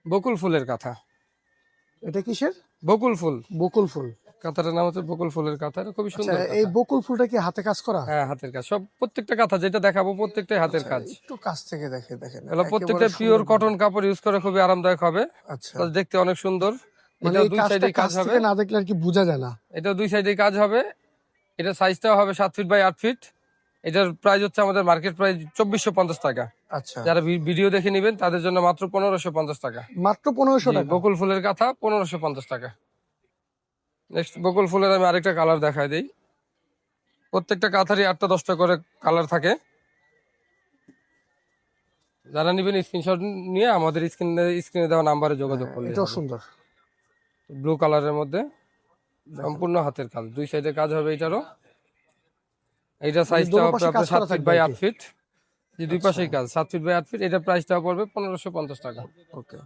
বকুল ফুলের কাঁথা। এটা কিসের? বকুল ফুল। বকুল ফুল। কাঁথাটার নাম হচ্ছে বকুল ফুলের কাঁথা। এটা খুবই আচ্ছা, সুন্দর এই কাঁথা। বকুল ফুলটা কি হাতে কাজ করা? হ্যাঁ, হাতের কাজ। সব প্রত্যেকটা কাঁথা যেটা দেখাবো প্রত্যেকটাই হাতের আচ্ছা, কাজ। একটু কাছ থেকে দেখেন এগুলো প্রত্যেকটা একেবারে পিওর সুন্দর কটন কিন্তু। কাপড় ইউজ করে খুবই আরামদায়ক হবে। আচ্ছা, প্লাস দেখতে অনেক সুন্দর। মানে এটা এই দুই কাজটা সাইডেই কাজ কাছ হবে। থেকে না দেখলে আর কি বোঝা যায় না। এটা দুই সাইডেই কাজ হবে। এটা সাইজটাও হবে 7 ফিট বাই 8 ফিট। এটার প্রাইস হচ্ছে আমাদের মার্কেট প্রাইস 2450 টাকা। আচ্ছা, যারা ভিডিও দেখে নেবেন তাদের জন্য মাত্র 1550 টাকা। মাত্র 1500 জি, টাকা। বকুল ফুলের কাঁথা 1550 টাকা। নেক্সট বকুল ফুলের আমি আরেকটা কালার দেখাই দিই। প্রত্যেকটা কাঁথারই 8টা 10টা করে কালার থাকে। যারা নেবেন স্ক্রিনশট নিয়ে আমাদের স্ক্রিনে দেওয়া নাম্বারে যোগাযোগ করলে এটাও হবে। সুন্দর। ব্লু কালারের মধ্যে সম্পূর্ণ হাতের কাজ, দুই সাইডে কাজ হবে এটারও। এইটা সাইজটা দোনো হবে পাশে আপনার কাজ 7 করা ফিট থাকবে বাই আর 8 কি। ফিট। যে দুই পাশেই কাজ 7 ফিট বাই 8 ফিট। এটা প্রাইসটা পড়বে 1550 টাকা। ওকে।